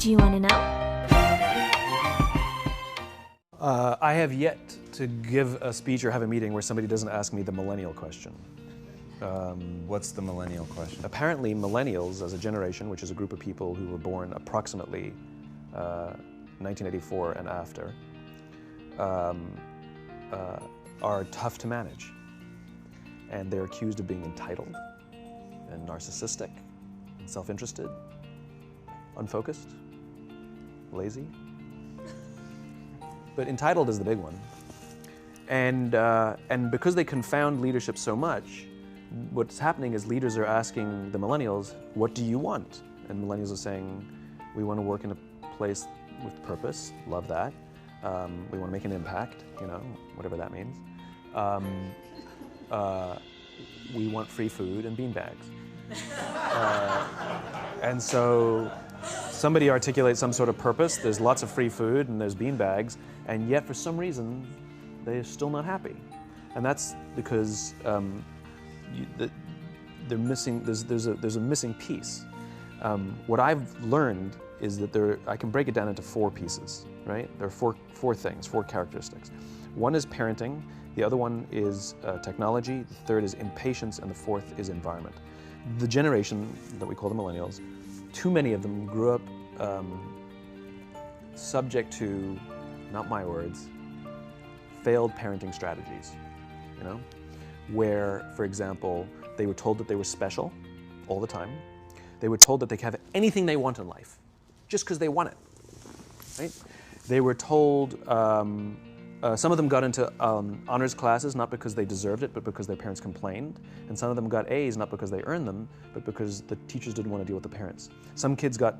Do you want to know? I have yet to give a speech or have a meeting where somebody doesn't ask me the millennial question. What's the millennial question? Apparently, millennials as a generation, which is a group of people who were born approximately 1984 and after, are tough to manage. And they're accused of being entitled and narcissistic, and self-interested, unfocused, lazy. But entitled is the big one. And because they confound leadership so much, what's happening is leaders are asking the millennials, what do you want? And millennials are saying, we want to work in a place with purpose, love that. We want to make an impact, whatever that means. We want free food and beanbags. And so somebody articulates some sort of purpose, there's lots of free food and there's beanbags, and yet for some reason, they're still not happy. And that's because they're missing, there's a missing piece. What I've learned is that I can break it down into 4 pieces, right? There are four things, 4 characteristics. One is parenting, the other one is technology, the third is impatience, and the fourth is environment. The generation that we call the millennials, too many of them grew up subject to, not my words, failed parenting strategies, where, for example, they were told that they were special all the time. They were told that they could have anything they want in life, just because they want it, right? They were told, some of them got into honors classes, not because they deserved it, but because their parents complained. And some of them got A's, not because they earned them, but because the teachers didn't want to deal with the parents. Some kids got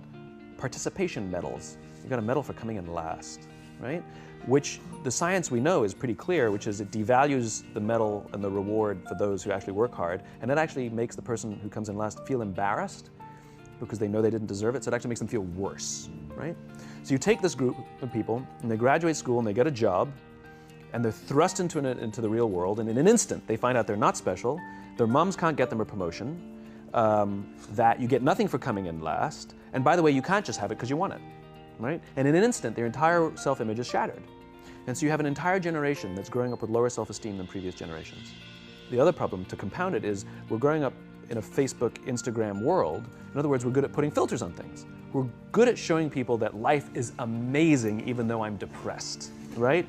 participation medals. You got a medal for coming in last, right? Which the science we know is pretty clear, which is it devalues the medal and the reward for those who actually work hard, and it actually makes the person who comes in last feel embarrassed because they know they didn't deserve it, so it actually makes them feel worse, right? So you take this group of people, and they graduate school, and they get a job, and they're thrust into the real world, and in an instant, they find out they're not special, their moms can't get them a promotion, that you get nothing for coming in last, and by the way, you can't just have it because you want it, right? And in an instant, their entire self-image is shattered. And so you have an entire generation that's growing up with lower self-esteem than previous generations. The other problem, to compound it, is we're growing up in a Facebook, Instagram world. In other words, we're good at putting filters on things. We're good at showing people that life is amazing even though I'm depressed, right?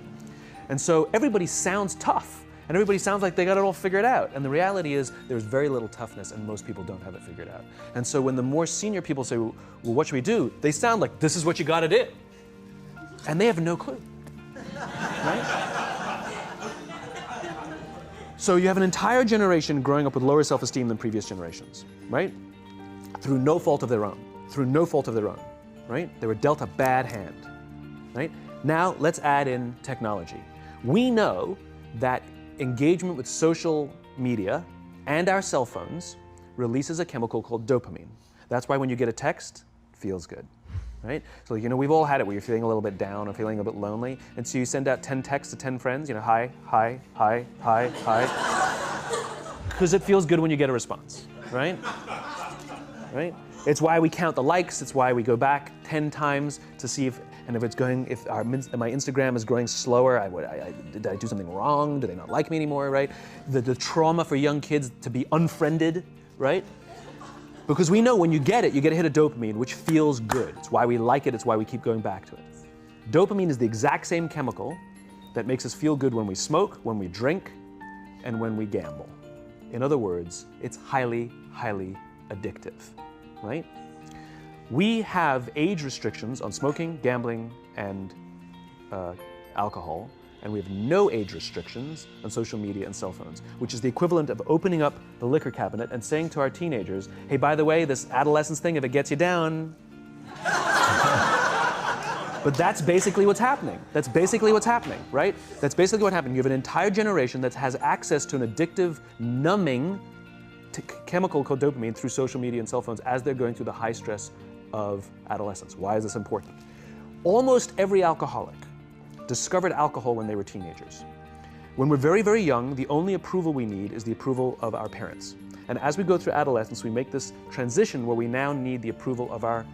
And so everybody sounds tough, and everybody sounds like they got it all figured out. And the reality is there's very little toughness, and most people don't have it figured out. And so when the more senior people say, well, what should we do? They sound like, this is what you gotta do. And they have no clue, right? So you have an entire generation growing up with lower self-esteem than previous generations, right? Through no fault of their own, right? They were dealt a bad hand, right? Now let's add in technology. We know that engagement with social media and our cell phones releases a chemical called dopamine. That's why when you get a text, it feels good, right? So we've all had it where you're feeling a little bit down or feeling a bit lonely, and so you send out 10 texts to 10 friends, hi, hi, hi, hi, hi, because it feels good when you get a response, right? Right? It's why we count the likes, it's why we go back 10 times to see if my Instagram is growing slower, did I do something wrong? Do they not like me anymore, right? The trauma for young kids to be unfriended, right? Because we know when you get a hit of dopamine, which feels good. It's why we like it, it's why we keep going back to it. Dopamine is the exact same chemical that makes us feel good when we smoke, when we drink, and when we gamble. In other words, it's highly, highly addictive, right? We have age restrictions on smoking, gambling, and alcohol, and we have no age restrictions on social media and cell phones, which is the equivalent of opening up the liquor cabinet and saying to our teenagers, hey, by the way, this adolescence thing, if it gets you down. But that's basically what's happening. That's basically what's happening, right? That's basically what happened. You have an entire generation that has access to an addictive, numbing chemical called dopamine through social media and cell phones as they're going through the high stress of adolescence. Why is this important? Almost every alcoholic discovered alcohol when they were teenagers. When we're very, very young, the only approval we need is the approval of our parents. And as we go through adolescence, we make this transition where we now need the approval of our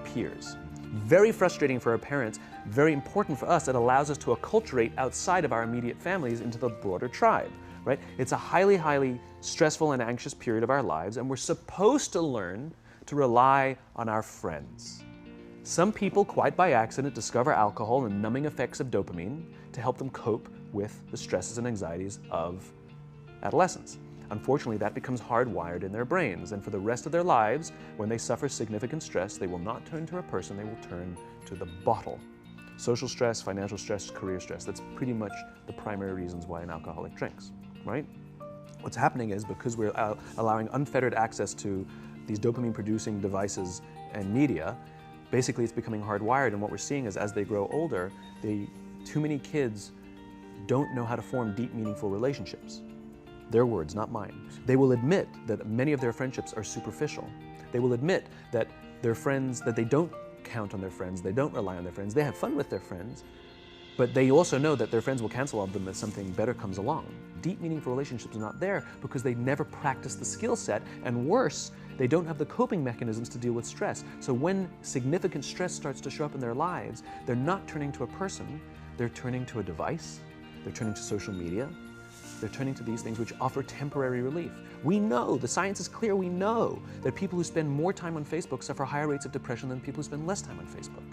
peers. Very frustrating for our parents, very important for us. It allows us to acculturate outside of our immediate families into the broader tribe, right? It's a highly, highly stressful and anxious period of our lives, and we're supposed to learn to rely on our friends. Some people, quite by accident, discover alcohol and numbing effects of dopamine to help them cope with the stresses and anxieties of adolescence. Unfortunately, that becomes hardwired in their brains, and for the rest of their lives, when they suffer significant stress, they will not turn to a person, they will turn to the bottle. Social stress, financial stress, career stress, that's pretty much the primary reasons why an alcoholic drinks, right? What's happening is, because we're allowing unfettered access to these dopamine-producing devices and media, basically it's becoming hardwired, and what we're seeing is as they grow older, too many kids don't know how to form deep, meaningful relationships. Their words, not mine. They will admit that many of their friendships are superficial. They will admit that their friends, that they don't count on their friends, they don't rely on their friends, they have fun with their friends, but they also know that their friends will cancel on them if something better comes along. Deep, meaningful relationships are not there because they never practice the skill set, and worse, they don't have the coping mechanisms to deal with stress. So when significant stress starts to show up in their lives, they're not turning to a person, they're turning to a device, they're turning to social media, they're turning to these things which offer temporary relief. We know, the science is clear, we know that people who spend more time on Facebook suffer higher rates of depression than people who spend less time on Facebook,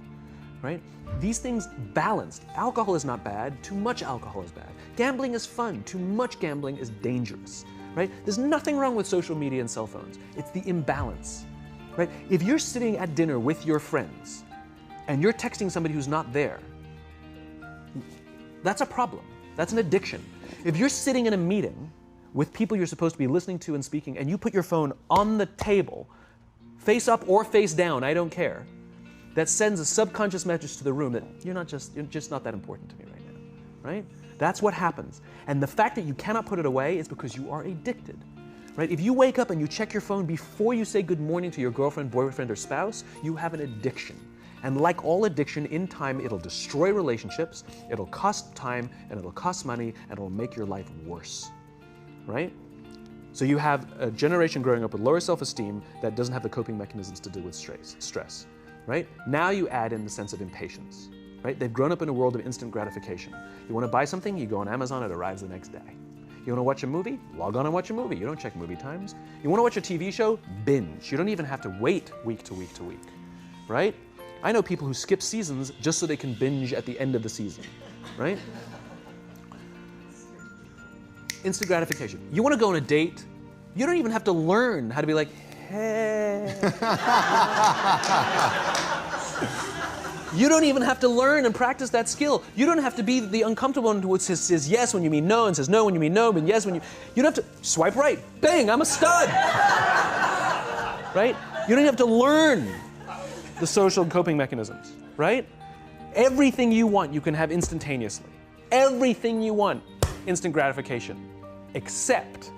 right? These things balanced. Alcohol is not bad, too much alcohol is bad. Gambling is fun, too much gambling is dangerous, right? There's nothing wrong with social media and cell phones. It's the imbalance, right? If you're sitting at dinner with your friends and you're texting somebody who's not there, that's a problem. That's an addiction. If you're sitting in a meeting with people you're supposed to be listening to and speaking, and you put your phone on the table, face up or face down, I don't care, that sends a subconscious message to the room that you're just not that important to me right now, right? That's what happens. And the fact that you cannot put it away is because you are addicted, right? If you wake up and you check your phone before you say good morning to your girlfriend, boyfriend, or spouse, you have an addiction. And like all addiction, in time, it'll destroy relationships, it'll cost time, and it'll cost money, and it'll make your life worse, right? So you have a generation growing up with lower self-esteem that doesn't have the coping mechanisms to deal with stress, right? Now you add in the sense of impatience, right? They've grown up in a world of instant gratification. You want to buy something, you go on Amazon, it arrives the next day. You want to watch a movie? Log on and watch a movie. You don't check movie times. You want to watch a TV show? Binge. You don't even have to wait week to week to week, right? I know people who skip seasons just so they can binge at the end of the season, right? Instant gratification. You want to go on a date, you don't even have to learn how to be like, hey. You don't even have to learn and practice that skill. You don't have to be the uncomfortable one who says yes when you mean no and says no when you mean no, but yes when you don't have to swipe right. Bang, I'm a stud. Right? You don't have to learn the social coping mechanisms, right? Everything you want, you can have instantaneously. Everything you want, instant gratification, except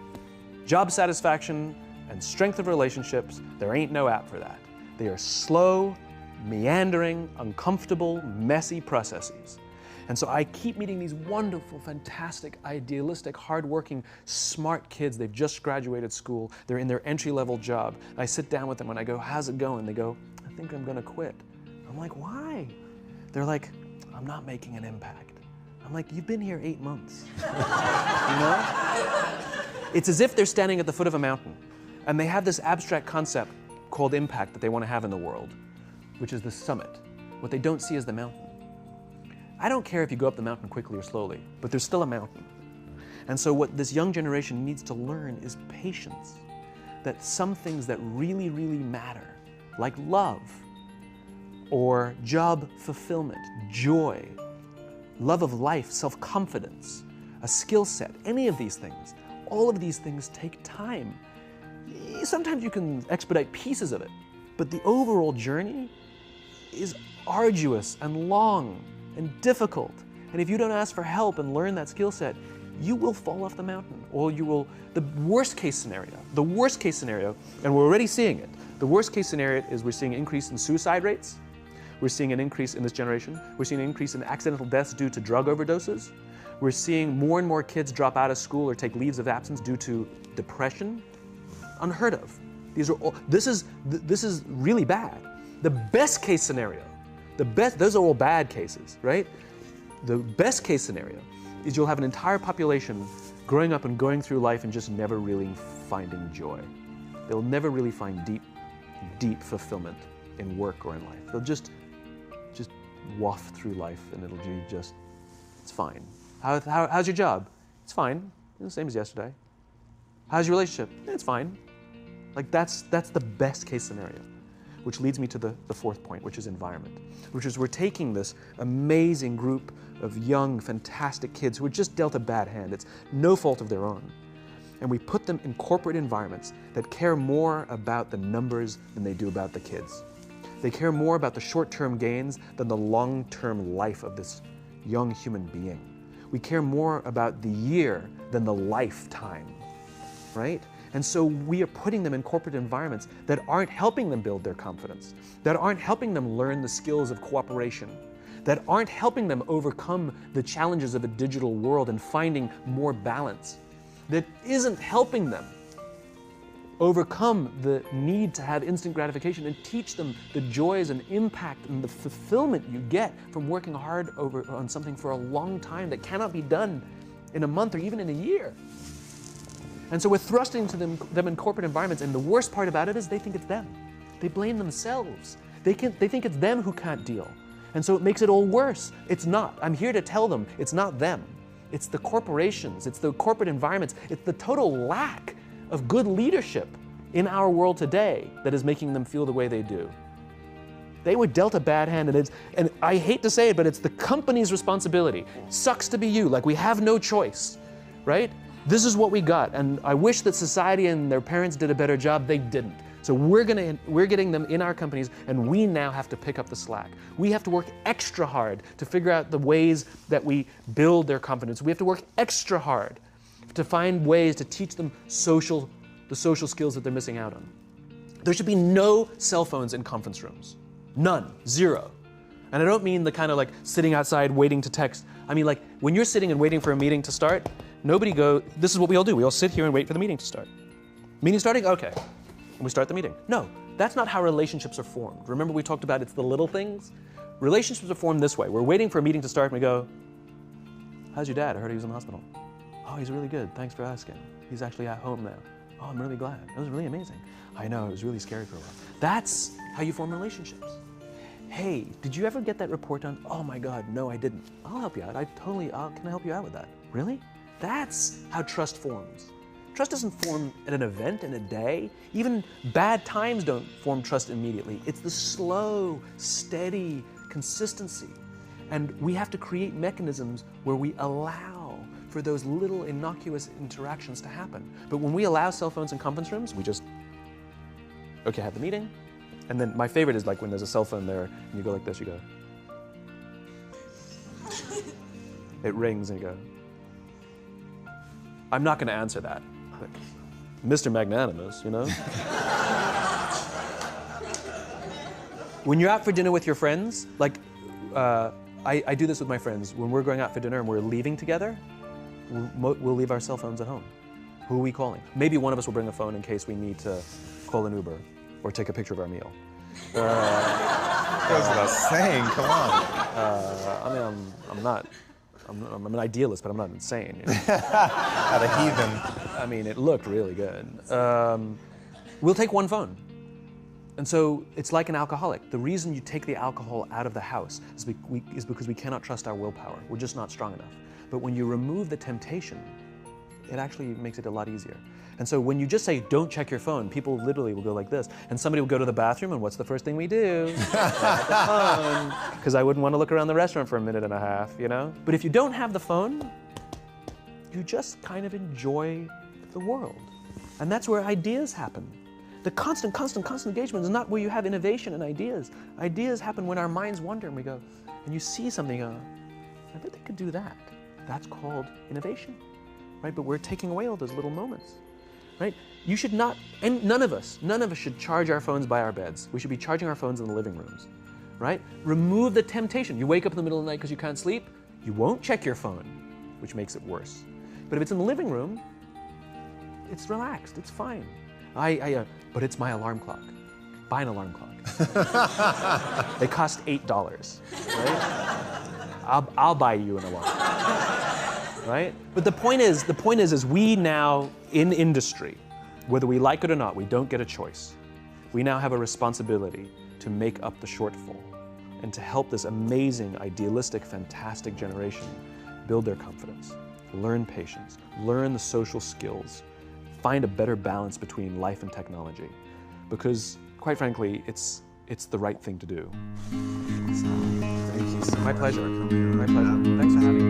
job satisfaction and strength of relationships. There ain't no app for that. They are slow, meandering, uncomfortable, messy processes. And so I keep meeting these wonderful, fantastic, idealistic, hardworking, smart kids. They've just graduated school. They're in their entry-level job. I sit down with them and I go, how's it going? They go, I think I'm gonna quit. I'm like, why? They're like, I'm not making an impact. I'm like, you've been here 8 months. You know? It's as if they're standing at the foot of a mountain and they have this abstract concept called impact that they want to have in the world, which is the summit. What they don't see is the mountain. I don't care if you go up the mountain quickly or slowly, but there's still a mountain. And so what this young generation needs to learn is patience. That some things that really, really matter, like love, or job fulfillment, joy, love of life, self-confidence, a skill set, any of these things, all of these things take time. Sometimes you can expedite pieces of it, but the overall journey is arduous and long and difficult. And if you don't ask for help and learn that skill set, you will fall off the mountain, or you will, the worst case scenario, and we're already seeing it, the worst case scenario is we're seeing an increase in suicide rates, we're seeing an increase in this generation, we're seeing an increase in accidental deaths due to drug overdoses, we're seeing more and more kids drop out of school or take leaves of absence due to depression. Unheard of. This is really bad. The best case scenario those are all bad cases, right? The best case scenario is you'll have an entire population growing up and going through life and just never really finding joy. They'll never really find deep fulfillment in work or in life. They'll just waft through life and it'll be just, it's fine. How's your job? It's fine, the same as yesterday. How's your relationship? It's fine. Like that's the best case scenario, which leads me to the fourth point, which is environment, which is we're taking this amazing group of young, fantastic kids who were just dealt a bad hand. It's no fault of their own. And we put them in corporate environments that care more about the numbers than they do about the kids. They care more about the short-term gains than the long-term life of this young human being. We care more about the year than the lifetime, right? And so we are putting them in corporate environments that aren't helping them build their confidence, that aren't helping them learn the skills of cooperation, that aren't helping them overcome the challenges of a digital world and finding more balance, that isn't helping them overcome the need to have instant gratification and teach them the joys and impact and the fulfillment you get from working hard on something for a long time that cannot be done in a month or even in a year. And so we're thrusting to them in corporate environments, and the worst part about it is they think it's them. They blame themselves. They think it's them who can't deal. And so it makes it all worse. It's not. I'm here to tell them it's not them. It's the corporations, it's the corporate environments, it's the total lack of good leadership in our world today that is making them feel the way they do. They were dealt a bad hand, and I hate to say it, but it's the company's responsibility. Sucks to be you, like we have no choice, right? This is what we got, and I wish that society and their parents did a better job. They didn't. So we're getting them in our companies, and we now have to pick up the slack. We have to work extra hard to figure out the ways that we build their confidence. We have to work extra hard to find ways to teach them the social skills that they're missing out on. There should be no cell phones in conference rooms. None. Zero. And I don't mean the kind of like sitting outside waiting to text. I mean like when you're sitting and waiting for a meeting to start, this is what we all do. We all sit here and wait for the meeting to start. Meeting starting? Okay. And we start the meeting. No, that's not how relationships are formed. Remember we talked about it's the little things? Relationships are formed this way. We're waiting for a meeting to start and we go, how's your dad? I heard he was in the hospital. Oh, he's really good. Thanks for asking. He's actually at home now. Oh, I'm really glad. That was really amazing. I know, it was really scary for a while. That's how you form relationships. Hey, did you ever get that report done? Oh my God, no, I didn't. I'll help you out. Can I help you out with that? Really? That's how trust forms. Trust doesn't form at an event in a day. Even bad times don't form trust immediately. It's the slow, steady consistency. And we have to create mechanisms where we allow for those little innocuous interactions to happen. But when we allow cell phones in conference rooms, we just, okay, have the meeting. And then my favorite is like when there's a cell phone there and you go like this, you go. It rings and you go. I'm not gonna answer that. Like, Mr. Magnanimous, you know? When you're out for dinner with your friends, like I do this with my friends. When we're going out for dinner and we're leaving together, we'll leave our cell phones at home. Who are we calling? Maybe one of us will bring a phone in case we need to call an Uber or take a picture of our meal. That goes without saying, come on. I mean, I'm an idealist, but I'm not insane. You know? Not a heathen. I mean, it looked really good. We'll take one phone. And so it's like an alcoholic. The reason you take the alcohol out of the house is because we cannot trust our willpower. We're just not strong enough. But when you remove the temptation, it actually makes it a lot easier. And so when you just say, don't check your phone, people literally will go like this. And somebody will go to the bathroom, and what's the first thing we do? Grab the phone. Because I wouldn't want to look around the restaurant for a minute and a half, you know? But if you don't have the phone, you just kind of enjoy the world. And that's where ideas happen. The constant engagement is not where you have innovation and ideas. Ideas happen when our minds wander and we go, and you see something, I bet they could do that. That's called innovation, right? But we're taking away all those little moments, right? You should not, and none of us should charge our phones by our beds. We should be charging our phones in the living rooms, right? Remove the temptation. You wake up in the middle of the night because you can't sleep, you won't check your phone, which makes it worse. But if it's in the living room, it's relaxed, it's fine. But it's my alarm clock. buy an alarm clock. They cost $8, right? I'll buy you an alarm, right? But the point is we now in industry, whether we like it or not, we don't get a choice. We now have a responsibility to make up the shortfall and to help this amazing, idealistic, fantastic generation build their confidence, learn patience, learn the social skills, find a better balance between life and technology. Because, quite frankly, it's the right thing to do. Thank you so My much pleasure. for coming. My pleasure. Thanks for having me.